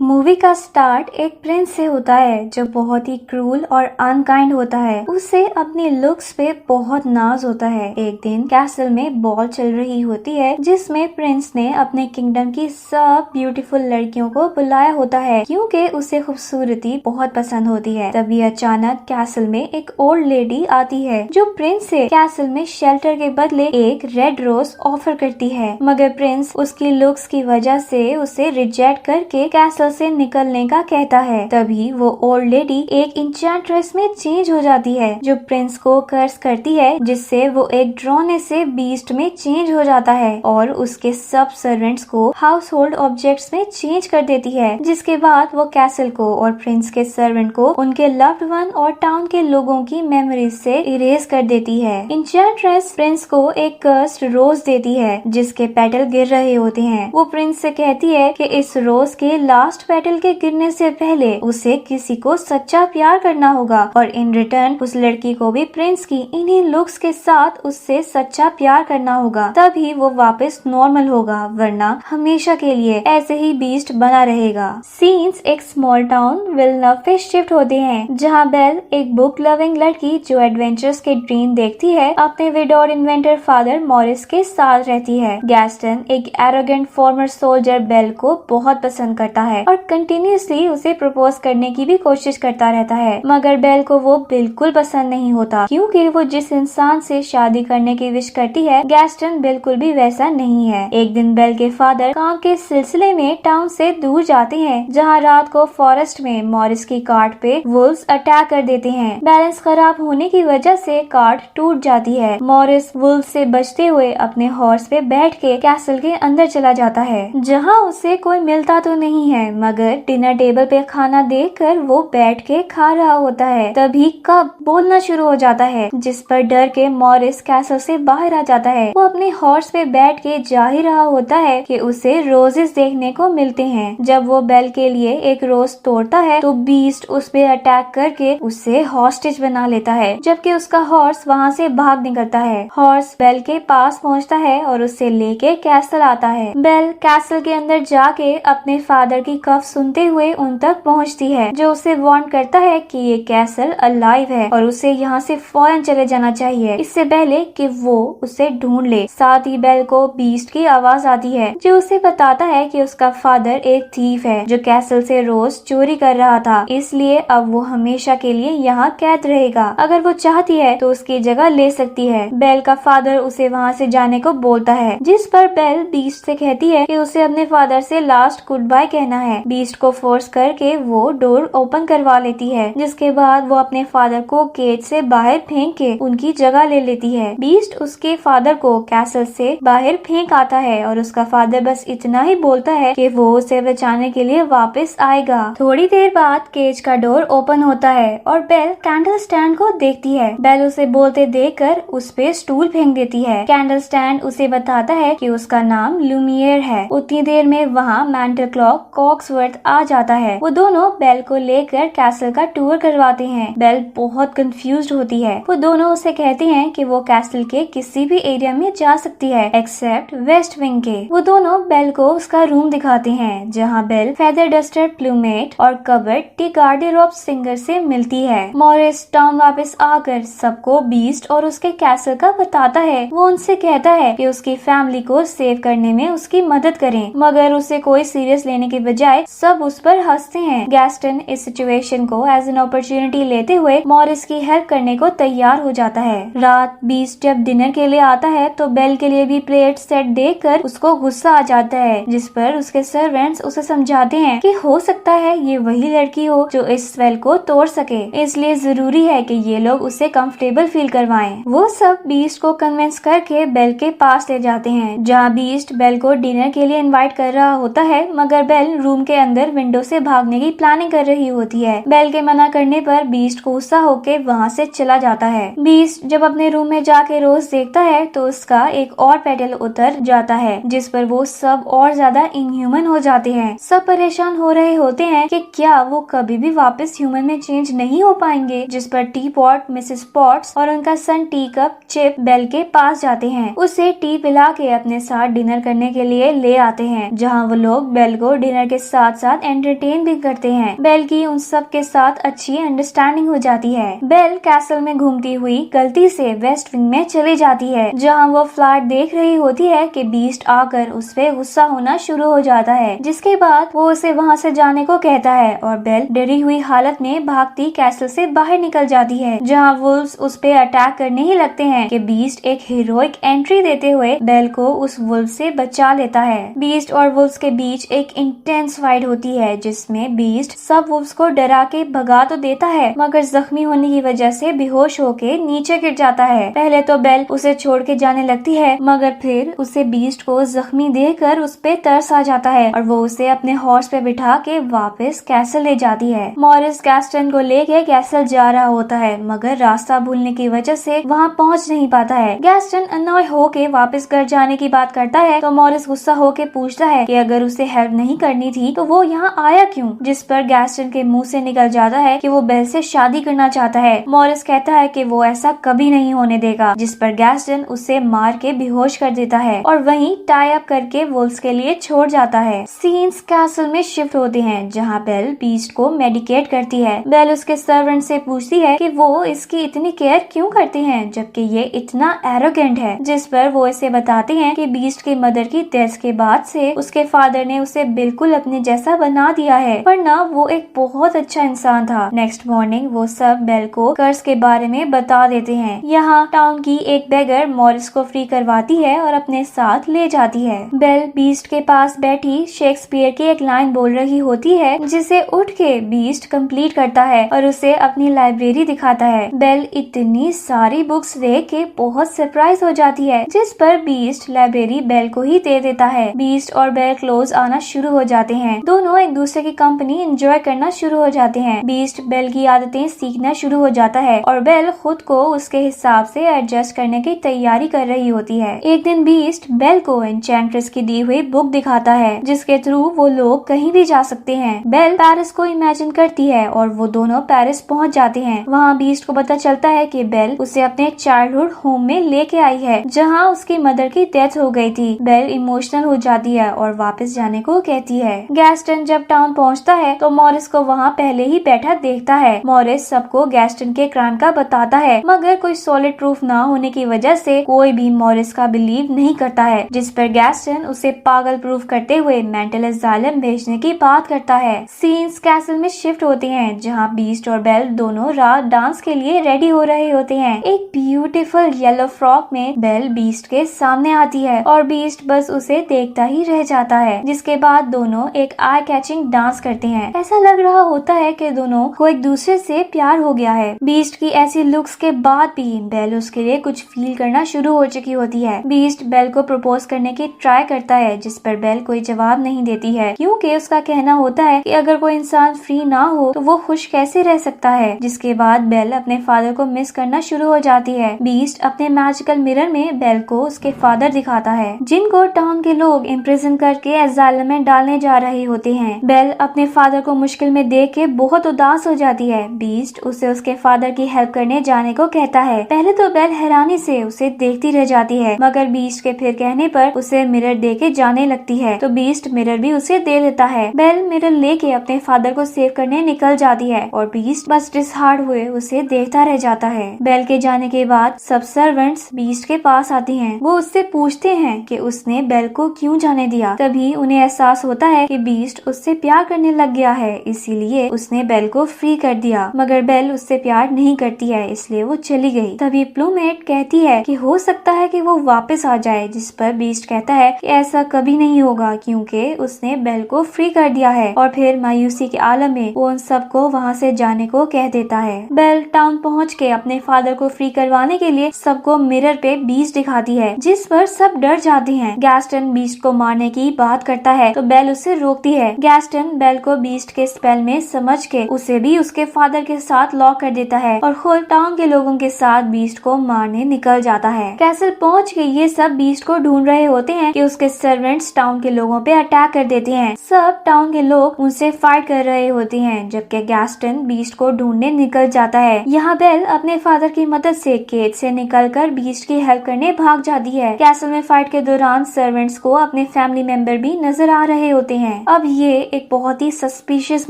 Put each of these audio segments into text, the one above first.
Movie का start एक Prince से होता है जो बहुत ही क्रूल और अनकाइंड होता है। उसे अपने लुक्स पे बहुत नाज होता है। एक दिन कैसल में बॉल चल रही होती है जिसमें प्रिंस ने अपने किंगडम की सब ब्यूटीफुल लड़कियों को बुलाया होता है क्योंकि उसे खूबसूरती बहुत पसंद होती है। तभी अचानक कैसल में एक ओल्ड लेडी आती है जो प्रिंस से कैसल में शेल्टर के बदले एक रेड रोज ऑफर करती है, मगर प्रिंस उसकी लुक्स की वजह से उसे रिजेक्ट करके कैसल से निकलने का कहता है। तभी वो ओल्ड लेडी एक इंचेंट्रेस में चेंज हो जाती है जो प्रिंस को कर्स करती है, जिससे वो एक ड्रोने से बीस्ट में चेंज हो जाता है और उसके सब सर्वेंट्स को हाउस होल्ड ऑब्जेक्ट्स में चेंज कर देती है। जिसके बाद वो कैसल को और प्रिंस के सर्वेंट को उनके लव्ड वन और टाउन के लोगों की मेमोरीज से इरेज कर देती है। इंचेंट्रेस प्रिंस को एक कर्स्ड रोज देती है जिसके पेटल गिर रहे होते हैं। वो प्रिंस से कहती है कि इस रोज के लास्ट पेटल के गिरने से पहले उसे किसी को सच्चा प्यार करना होगा और इन रिटर्न उस लड़की को भी प्रिंस की इन्हीं लुक्स के साथ उससे सच्चा प्यार करना होगा, तभी वो वापस नॉर्मल होगा, वरना हमेशा के लिए ऐसे ही बीस्ट बना रहेगा। सीन्स एक स्मॉल टाउन विलनव पे शिफ्ट होते हैं जहाँ बेल एक बुक लविंग लड़की जो एडवेंचर्स के ड्रीम देखती है अपने विडो और इन्वेंटर फादर मॉरिस के साथ रहती है। गैस्टन एक एरोगेंट फॉर्मर सोल्जर बेल को बहुत पसंद करता है और कंटिन्यूअसली उसे प्रपोज करने की भी कोशिश करता रहता है, मगर बेल को वो बिल्कुल पसंद नहीं होता क्योंकि वो जिस इंसान से शादी करने की विश करती है गैस्टन बिल्कुल भी वैसा नहीं है। एक दिन बेल के फादर काम के सिलसिले में टाउन से दूर जाते हैं जहाँ रात को फॉरेस्ट में मॉरिस की कार्ट पे वुल्व्स अटैक कर देते हैं। बैलेंस खराब होने की वजह से कार्ट टूट जाती है। मॉरिस वुल्व से बचते हुए अपने हॉर्स पे बैठ के कैसल के अंदर चला जाता है जहाँ उसे कोई मिलता तो नहीं है, मगर डिनर टेबल पे खाना देखकर वो बैठ के खा रहा होता है। तभी कब बोलना शुरू हो जाता है जिस पर डर के मॉरिस कैसल से बाहर आ जाता है। वो अपने हॉर्स पे बैठ के जा ही रहा होता है कि उसे रोजेस देखने को मिलते हैं। जब वो बेल के लिए एक रोज तोड़ता है तो बीस्ट उस पे अटैक करके उसे हॉस्टेज बना लेता है, जबकि उसका हॉर्स वहाँ से भाग निकलता है। हॉर्स बेल के पास पहुँचता है और उसे लेके कैसल आता है। बेल कैसल के अंदर जाके अपने फादर की कफ सुनते हुए उन तक पहुंचती है जो उसे वार्न करता है कि ये कैसल अलाइव है और उसे यहाँ से फौरन चले जाना चाहिए इससे पहले कि वो उसे ढूंढ ले। साथ ही बेल को बीस्ट की आवाज आती है जो उसे बताता है कि उसका फादर एक थीफ है जो कैसल से रोज चोरी कर रहा था, इसलिए अब वो हमेशा के लिए यहाँ कैद रहेगा। अगर वो चाहती है तो उसकी जगह ले सकती है। बेल का फादर उसे वहाँ से जाने को बोलता है, जिस पर बेल बीस्ट से कहती है कि उसे अपने फादर से लास्ट गुड बाय कहना है। बीस्ट को फोर्स करके वो डोर ओपन करवा लेती है, जिसके बाद वो अपने फादर को केज से बाहर फेंक के उनकी जगह ले लेती है। बीस्ट उसके फादर को कैसल से बाहर फेंक आता है और उसका फादर बस इतना ही बोलता है कि वो उसे बचाने के लिए वापस आएगा। थोड़ी देर बाद केज का डोर ओपन होता है और बेल कैंडल स्टैंड को देखती है। बेल उसे बोलते देखकर उस पे स्टूल फेंक देती है। कैंडल स्टैंड उसे बताता है कि उसका नाम लुमियर है। उतनी देर में वहाँ मैंटल क्लॉक कॉक्सवर्थ आ जाता है। वो दोनों बेल को लेकर कैसल का टूर करवाते हैं। बेल बहुत कंफ्यूज्ड होती है। वो दोनों उसे कहते हैं कि वो कैसल के किसी भी एरिया में जा सकती है एक्सेप्ट वेस्ट विंग के। वो दोनों बेल को उसका रूम दिखाते हैं जहाँ बेल फेदर डस्टर प्लूमेट और कबर्ड टी गार्डेरोब सिंगर से मिलती है। मॉरिस टाउन वापस आकर सबको बीस्ट और उसके कैसल का बताता है। वो उनसे कहता है कि उसकी फैमिली को सेव करने में उसकी मदद करें, मगर उसे कोई सीरियस लेने के बजाय सब उस पर हंसते हैं। गैस्टन इस सिचुएशन को एज एन अपॉर्चुनिटी लेते हुए मॉरिस की हेल्प करने को तैयार हो जाता है। रात बीस्ट जब डिनर के लिए आता है तो बेल के लिए भी प्लेट सेट देखकर उसको गुस्सा आ जाता है, जिस पर उसके सर्वेंट्स उसे समझाते हैं कि हो सकता है ये वही लड़की हो जो इस स्पेल को तोड़ सके, इसलिए जरूरी है कि ये लोग उसे कंफर्टेबल फील करवाएं। वो सब बीस्ट को कन्विंस करके बेल के पास ले जाते हैं जहाँ बीस्ट बेल को डिनर के लिए इनवाइट कर रहा होता है, मगर बेल रूम के अंदर विंडो से भागने की प्लानिंग कर रही होती है। बेल के मना करने पर बीस्ट गुस्सा होके वहाँ से चला जाता है। बीस्ट जब अपने रूम में जाके रोज देखता है तो उसका एक और पेटल उतर जाता है, जिस पर वो सब और ज्यादा इनह्यूमन हो जाते हैं। सब परेशान हो रहे होते हैं कि क्या वो कभी भी वापस ह्यूमन में चेंज नहीं हो पाएंगे, जिस पर टी पॉट, मिसेस पॉट्स और उनका सन टी कप चिप बेल के पास जाते हैं। उसे टी पिला के अपने साथ डिनर करने के लिए ले आते हैं, जहाँ वो लोग बेल को डिनर के साथ साथ एंटरटेन भी करते हैं। बेल की उन सब के साथ अच्छी अंडरस्टैंडिंग हो जाती है। बेल कैसल में घूमती हुई गलती से वेस्ट विंग में चली जाती है, जहाँ वो फ्लैट देख रही होती है कि बीस्ट आकर उस पे गुस्सा होना शुरू हो जाता है, जिसके बाद वो उसे वहाँ से जाने को कहता है और बेल डरी हुई हालत में भागती कैसल से बाहर निकल जाती है, जहाँ वुल्व्स उस पे अटैक करने ही लगते हैं कि बीस्ट एक हीरोइक एंट्री देते हुए बेल को उस वुल्व से बचा लेता है। बीस्ट और वुल्व्स के बीच एक इंटेंस फाइट होती है, जिसमें बीस्ट सब वुल्व्स को डरा के भगा तो देता है, मगर जख्मी होने की वजह से बेहोश होके नीचे गिर जाता है। पहले तो बेल उसे छोड़ के जाने लगती है, मगर फिर उसे बीस्ट को जख्मी देखकर उस पे तरस आ जाता है और वो उसे अपने हॉर्स पे बिठा के वापस कैसल ले जाती है। मॉरिस गैस्टन को लेके कैसल जा रहा होता है, मगर रास्ता भूलने की वजह से वहाँ पहुँच नहीं पाता है। गैस्टन अनॉय होके वापस घर जाने की बात करता है तो मॉरिस गुस्सा होके पूछता है कि अगर उसे हेल्प नहीं करनी थी तो वो यहाँ आया क्यों, जिस पर गैस्टन के मुंह से निकल जाता है कि वो बेल से शादी करना चाहता है। मॉरिस कहता है कि वो ऐसा कभी नहीं होने देगा, जिस पर गैस्टन उसे मार के बेहोश कर देता है और वहीं टाई अप करके वुल्व्स के लिए छोड़ जाता है। सीन्स कैसल में शिफ्ट होते हैं, जहाँ बेल बीस्ट को मेडिकेट करती है। बेल उसके सर्वेंट से पूछती है कि वो इसकी इतनी केयर क्यों करते हैं जबकि ये इतना एरोगेंट है, जिस पर वो इसे बताते हैं कि बीस्ट की मदर की डेथ के बाद से उसके फादर ने उसे बिल्कुल अपने जैसा बना दिया है, वरना वो एक बहुत अच्छा इंसान था। नेक्स्ट मॉर्निंग वो सब बेल को कर्स के बारे में बता देते हैं। यहाँ टाउन की एक बेगर मॉरिस को फ्री करवाती है और अपने साथ ले जाती है। बेल बीस्ट के पास बैठी शेक्सपियर की एक लाइन बोल रही होती है, जिसे उठ के बीस्ट कंप्लीट करता है और उसे अपनी लाइब्रेरी दिखाता है। बेल इतनी सारी बुक्स देख के बहुत सरप्राइज हो जाती है, जिस पर बीस्ट लाइब्रेरी बेल को ही दे देता है। बीस्ट और बेल क्लोज आना शुरू हो जाते हैं, दोनों एक दूसरे की कंपनी एंजॉय करना शुरू हो जाते हैं। बीस्ट बेल की आदतें सीखना शुरू हो जाता है और बेल खुद को उसके हिसाब से एडजस्ट करने की तैयारी कर रही होती है। एक दिन बीस्ट बेल को एन्चेंट्रेस की दी हुई बुक दिखाता है, जिसके थ्रू वो लोग कहीं भी जा सकते हैं। बेल पेरिस को इमेजिन करती है और वो दोनों पेरिस पहुंच जाते हैं। वहाँ बीस्ट को पता चलता है कि बेल उसे अपने चाइल्डहुड होम में लेके आई है, जहाँ उसकी मदर की डेथ हो गई थी। बेल इमोशनल हो जाती है और वापस जाने को कहती है। गैस्टन जब टाउन पहुँचता है तो मॉरिस को वहाँ पहले ही बैठा देखता है। मॉरिस सबको गैस्टन के क्राइम का बताता है, मगर कोई सॉलिड प्रूफ ना होने की वजह से कोई भी मॉरिस का बिलीव नहीं करता है, जिस पर गैस्टन उसे पागल प्रूफ करते हुए मेंटल एजाइलम भेजने की बात करता है। सीन्स कैसल में शिफ्ट होते हैं, जहाँ बीस्ट और बेल दोनों रात डांस के लिए रेडी हो रहे होते हैं। एक ब्यूटीफुल येलो फ्रॉक में बेल बीस्ट के सामने आती है और बीस्ट बस उसे देखता ही रह जाता है, जिसके बाद दोनों एक आई कैचिंग डांस करते हैं। ऐसा लग रहा होता है कि दोनों को एक दूसरे से प्यार हो गया है। बीस्ट की ऐसी लुक्स के बाद भी बेल उसके लिए कुछ फील करना शुरू हो चुकी होती है। बीस्ट बेल को प्रपोज करने की ट्राई करता है, जिस पर बेल कोई जवाब नहीं देती है, क्योंकि उसका कहना होता है कि अगर कोई इंसान फ्री ना हो तो वो खुश कैसे रह सकता है। जिसके बाद बेल अपने फादर को मिस करना शुरू हो जाती है। बीस्ट अपने मैजिकल मिरर में बेल को उसके फादर दिखाता है, जिनको टाउन के लोग इम्प्रिजन करके एजाइलम में डालने जा रहे होते हैं। बेल अपने फादर को मुश्किल में देख के बहुत उदास हो जाती है। बीस्ट उसे उसके फादर की हेल्प करने जाने को कहता है। पहले तो बेल हैरानी से उसे देखती रह जाती है, मगर बीस्ट के फिर कहने पर उसे मिरर दे के जाने लगती है, तो बीस्ट मिरर भी उसे दे देता है। बेल मिरर लेके अपने फादर को सेव करने निकल जाती है और बीस्ट बस डिसहार्ड हुए उसे देखता रह जाता है। बेल के जाने के बाद सब सर्वेंट्स बीस्ट के पास आती हैं। वो उससे पूछते हैं कि उसने बेल को क्यों जाने दिया। तभी उन्हें एहसास होता है कि बीस्ट उससे प्यार करने लग गया है, इसीलिए उसने बेल को फ्री कर दिया। मगर बेल उससे प्यार नहीं करती है, इसलिए वो चली गई। तभी प्लूमेट कहती है कि हो सकता है कि वो वापस आ जाए, जिस पर बीस्ट कहता है कि ऐसा कभी नहीं होगा, क्योंकि उसने बेल को फ्री कर दिया है। और फिर मायूसी के आलम में वो उन सबको वहाँ से जाने को कह देता है। बेल टाउन पहुँच के अपने फादर को फ्री करवाने के लिए सबको मिरर पे बीस्ट दिखाती है, जिस पर सब डर जाते हैं। गैस्टन बीस्ट को मारने की बात करता है तो बेल उसे रोकती है। गैस्टन बेल को बीस्ट के स्पेल में समझ के उसे भी उसके फादर के साथ लॉक कर देता है और खुद टाउन के लोगों के साथ बीस्ट को मारने निकल जाता है। कैसल पहुँच के ये सब बीस्ट को ढूंढ रहे होते हैं कि उसके सर्वेंट्स टाउन के लोगों पे अटैक कर देते हैं। सब टाउन के लोग उनसे फाइट कर रहे होते हैं, जबकि गैस्टन बीस्ट को ढूंढने निकल जाता है। यहाँ बेल अपने फादर की मदद से केज से निकलकर बीस्ट की हेल्प करने भाग जाती है। कैसल में फाइट के दौरान सर्वेंट्स को अपने फैमिली मेंबर भी नजर आ रहे होते हैं। अब ये एक बहुत ही सस्पिशियस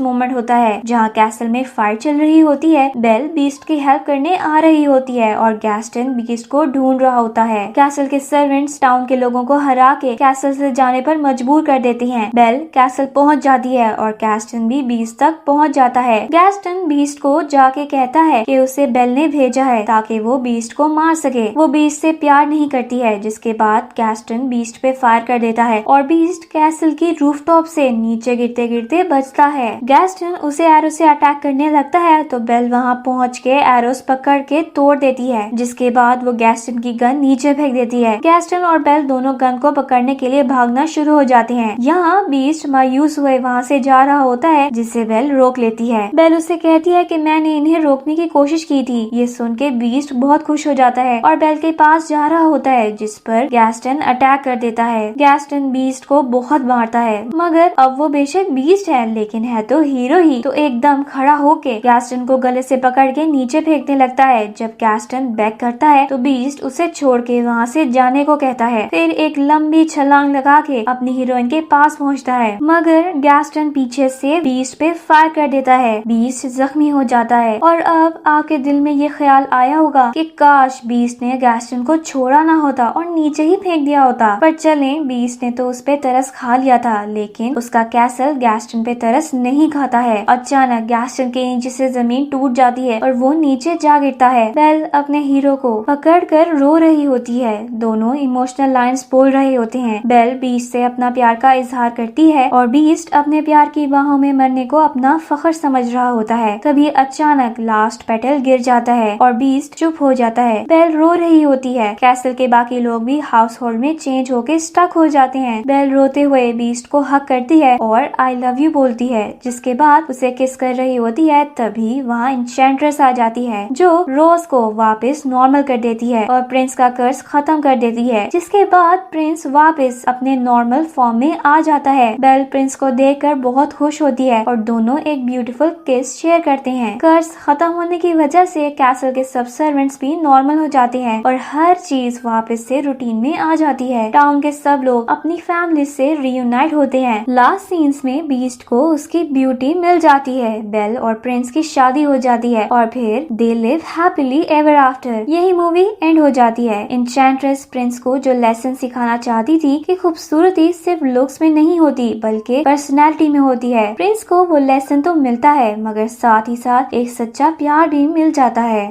मोमेंट होता है जहाँ कैसल में फाइट चल रही होती है। बेल बीस्ट की हेल्प करने आ रही होती है और गैस्टन बीस्ट को ढूंढ रहा होता है। कैसल के सर्वेंट्स टाउन के लोगों को हरा के कैसल से जाने पर मजबूर कर देती हैं। बेल कैसल पहुंच जाती है और गैस्टन भी बीस्ट तक पहुंच जाता है। गैस्टन बीस्ट को जाके कहता है कि उसे बेल ने भेजा है ताकि वो बीस्ट को मार सके। वो बीस्ट से प्यार नहीं करती है, जिसके बाद गैस्टन बीस्ट पे फायर कर देता है और बीस्ट कैसल की रूफटॉप से नीचे गिरते गिरते बचता है। गैस्टन उसे एरो से अटैक करने लगता है तो बेल वहाँ पहुँच के एरोस पकड़ के तोड़ देती है, जिसके बाद वो गैस्टन की गन नीचे फेंक देती है। गैस्टन और बेल दोनों गन को पकड़ने के लिए भागना शुरू हो जाते हैं। यहाँ बीस्ट मायूस हुए वहाँ से जा रहा होता है, जिसे बेल रोक लेती है। बेल उसे कहती है कि मैंने इन्हें रोकने की कोशिश की थी। ये सुन के बीस्ट बहुत खुश हो जाता है और बेल के पास जा रहा होता है, जिस पर गैस्टन अटैक कर देता है। गैस्टन बीस्ट को बहुत मारता है, मगर अब वो बेशक बीस्ट है लेकिन है तो हीरो ही, तो एकदम खड़ा होके गैस्टन को गले से पकड़ के नीचे फेंकने लगता है। जब गैस्टन बैक करता है तो बीस्ट उसे छोड़ के वहाँ से जाने को कहता है। फिर एक लंबी छलांग लगा के अपनी हीरोइन के पास पहुँचता है, मगर गैस्टन पीछे से बीस्ट पे फायर कर देता है। बीस्ट जख्मी हो जाता है और अब आपके दिल में ये ख्याल आया होगा कि काश बीस्ट ने गैस्टन को छोड़ा ना होता और नीचे ही फेंक दिया होता। पर चले, बीस्ट ने तो उस पे तरस खा लिया था, लेकिन उसका कैसल गैस्टन पे तरस नहीं खाता है। अचानक गैस्टन के नीचे से जमीन टूट जाती है और वो नीचे जा गिरता है। बेल अपने हीरो को पकड़कर रो रही होती है। दोनों इमोशनल लाइंस बोल रहे होते हैं। बेल बीस्ट से अपना प्यार का इजहार करती है और बीस्ट अपने प्यार की बाहों में मरने को अपना फख्र समझ रहा होता है। तभी अचानक लास्ट पेटल गिर जाता है और बीस्ट चुप हो जाता है। बेल रो रही होती है। कैसल के बाकी लोग भी हाउस होल्ड में चेंज होके स्टक हो जाते हैं। बेल रोते हुए बीस्ट को हक करती है और आई लव यू बोलती है, जिसके बाद उसे किस कर रही होती है। तभी वहाँ इंचेंट्रेस आ जाती है जो रोज को वापस नॉर्मल कर देती है और प्रिंस का कर्ज खत्म कर देती है, जिसके बाद प्रिंस वापस अपने नॉर्मल फॉर्म में आ जाता है। बेल प्रिंस को देखकर बहुत खुश होती है और दोनों एक ब्यूटीफुल किस शेयर करते हैं। कर्ज खत्म होने की वजह से कैसल के सब सर्वेंट्स भी नॉर्मल हो जाते हैं और हर चीज वापस से रूटीन में आ जाती है। टाउन के सब लोग अपनी फैमिली से रियूनाइट होते हैं। लास्ट सीन्स में बीस्ट को उसकी ब्यूटी मिल जाती है। बेल और प्रिंस की शादी हो जाती है और फिर they live happily ever after. यही मूवी एंड हो जाती है। एन्चेंट्रेस प्रिंस को जो लेसन सिखाना चाहती थी कि खूबसूरती सिर्फ लुक्स में नहीं होती बल्कि पर्सनैलिटी में होती है। प्रिंस को वो लेसन तो मिलता है, मगर साथ ही साथ एक सच्चा प्यार भी मिल जाता है।